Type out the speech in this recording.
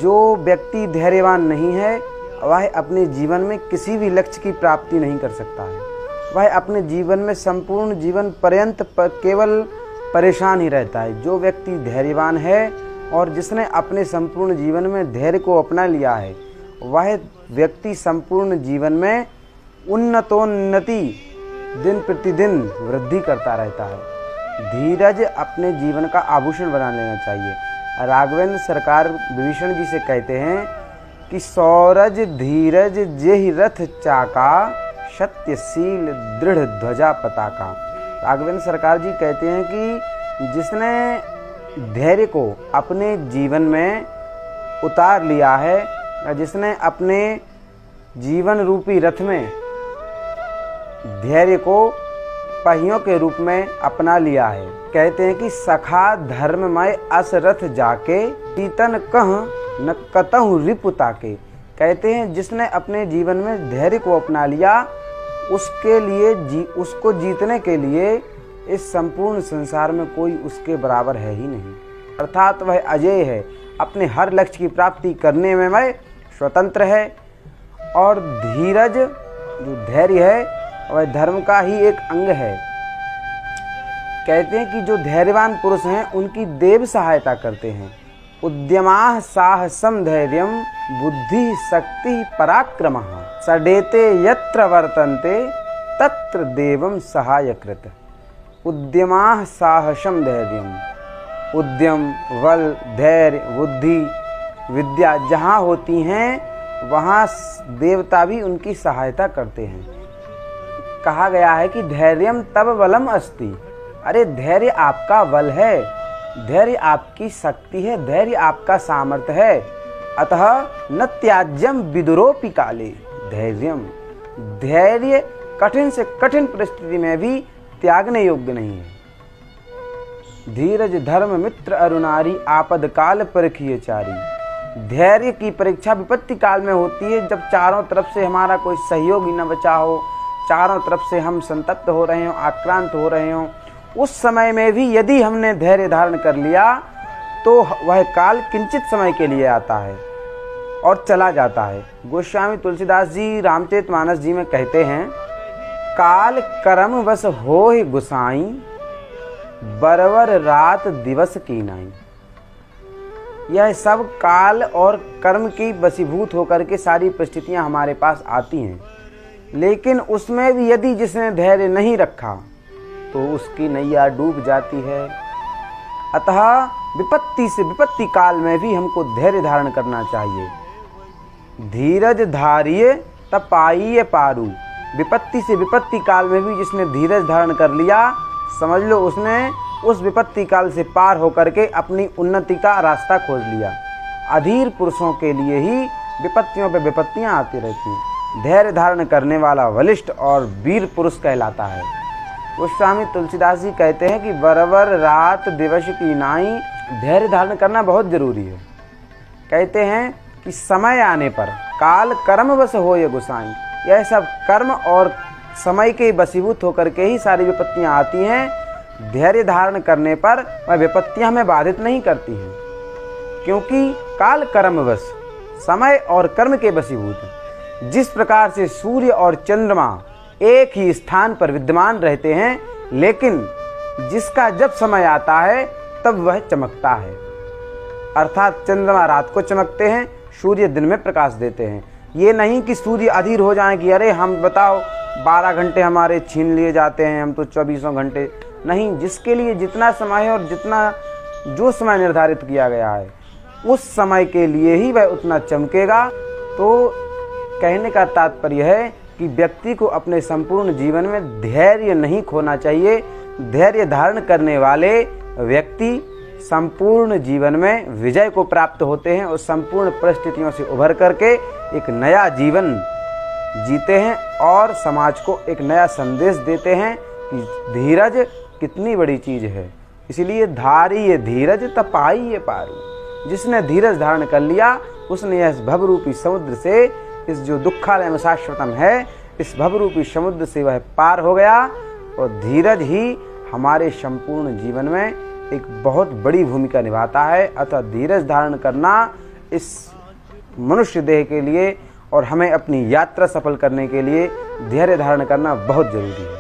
जो व्यक्ति धैर्यवान नहीं है वह अपने जीवन में किसी भी लक्ष्य की प्राप्ति नहीं कर सकता है। वह अपने जीवन में संपूर्ण जीवन पर्यंत केवल परेशान ही रहता है। जो व्यक्ति धैर्यवान है और जिसने अपने संपूर्ण जीवन में धैर्य को अपना लिया है, वह व्यक्ति संपूर्ण जीवन में उन्नतोन्नति दिन प्रतिदिन वृद्धि करता रहता है। धीरज अपने जीवन का आभूषण बना लेना चाहिए। राघवेंद्र सरकार विभीषण जी से कहते हैं कि सौरज धीरज जेहि रथ चाका, सत्यशील दृढ़ ध्वजा पताका। राघवेंद्र सरकार जी कहते हैं कि जिसने धैर्य को अपने जीवन में उतार लिया है, जिसने अपने जीवन रूपी रथ में धैर्य को पहियों के रूप में अपना लिया है, कहते हैं कि सखा धर्ममय असरथ जाके, तीतन कह न कतहु रिपुता के। कहते हैं जिसने अपने जीवन में धैर्य को अपना लिया, उसके लिए उसको जीतने के लिए इस संपूर्ण संसार में कोई उसके बराबर है ही नहीं। अर्थात वह अजेय है, अपने हर लक्ष्य की प्राप्ति करने में वह स्वतंत्र है। और धीरज जो धैर्य है वह धर्म का ही एक अंग है। कहते हैं कि जो धैर्यवान पुरुष हैं उनकी देव सहायता करते हैं। उद्यमाः साहसम धैर्यम बुद्धि शक्ति पराक्रमः, सडेते यत्र वर्तन्ते तत्र देवम सहायकृत। उद्यमाः साहसम धैर्यम, उद्यम, बल, धैर्य, बुद्धि, विद्या जहाँ होती हैं वहाँ देवता भी उनकी सहायता करते हैं। कहा गया है कि धैर्यम तब बलम अस्ति। अरे धैर्य आपका बल है, धैर्य आपकी शक्ति है, धैर्य आपका सामर्थ्य है। अतः न त्याज्यम विदुरोपि काले धैर्यम। धैर्य कठिन से कठिन परिस्थिति में भी त्यागने योग्य नहीं है। धीरज धर्म मित्र अरुणारी, आपद काल परखिए चारी। धैर्य की परीक्षा विपत्ति काल में होती है, जब चारों तरफ से हमारा कोई सहयोगी न बचा हो, चारों तरफ से हम संतप्त हो रहे हों, आक्रांत हो रहे हों। उस समय में भी यदि हमने धैर्य धारण कर लिया तो वह काल किंचित समय के लिए आता है और चला जाता है। गोस्वामी तुलसीदास जी रामचरितमानस जी में कहते हैं, काल कर्म वश होहि गुसाई, बरवर रात दिवस कीनाई। यह सब काल और कर्म की वशीभूत होकर के सारी परिस्थितियां हमारे पास आती हैं, लेकिन उसमें भी यदि जिसने धैर्य नहीं रखा तो उसकी नैया डूब जाती है। अतः विपत्ति से विपत्ति काल में भी हमको धैर्य धारण करना चाहिए। धीरज धारिये तब पाइये पारू। विपत्ति से विपत्ति काल में भी जिसने धीरज धारण कर लिया, समझ लो उसने उस विपत्ति काल से पार होकर के अपनी उन्नति का रास्ता खोज लिया। अधीर पुरुषों के लिए ही विपत्तियों पे विपत्तियां आती रहती हैं। धैर्य धारण करने वाला बलिष्ठ और वीर पुरुष कहलाता है। गोस्वामी तुलसीदास जी कहते हैं कि बरबर रात दिवस की नाई। धैर्य धारण करना बहुत जरूरी है। कहते हैं कि समय आने पर काल कर्म वश होए गोसाई। यह सब कर्म और समय के वशीभूत होकर के ही सारी विपत्तियां आती हैं। धैर्य धारण करने पर वह विपत्तियां हमें बाधित नहीं करती हैं, क्योंकि काल कर्मवश, समय और कर्म के वशीभूत। जिस प्रकार से सूर्य और चंद्रमा एक ही स्थान पर विद्यमान रहते हैं, लेकिन जिसका जब समय आता है तब वह चमकता है। अर्थात चंद्रमा रात को चमकते हैं, सूर्य दिन में प्रकाश देते हैं। ये नहीं कि सूर्य अधीर हो जाए कि अरे हम बताओ 12 घंटे हमारे छीन लिए जाते हैं, हम तो 24 घंटे नहीं। जिसके लिए जितना समय है और जितना जो समय निर्धारित किया गया है उस समय के लिए ही वह उतना चमकेगा। तो कहने का तात्पर्य है कि व्यक्ति को अपने संपूर्ण जीवन में धैर्य नहीं खोना चाहिए। धैर्य धारण करने वाले व्यक्ति संपूर्ण जीवन में विजय को प्राप्त होते हैं और संपूर्ण परिस्थितियों से उभर करके एक नया जीवन जीते हैं और समाज को एक नया संदेश देते हैं कि धीरज कितनी बड़ी चीज है। इसलिए धारिये धीरज तब पाइये पारू। जिसने धीरज धारण कर लिया उसने इस भवरूपी समुद्र से, इस जो दुखालय शाश्वतम है, इस भवरूपी समुद्र से वह पार हो गया। और धीरज ही हमारे संपूर्ण जीवन में एक बहुत बड़ी भूमिका निभाता है। अतः धीरज धारण करना इस मनुष्य देह के लिए और हमें अपनी यात्रा सफल करने के लिए धैर्य धारण करना बहुत ज़रूरी है।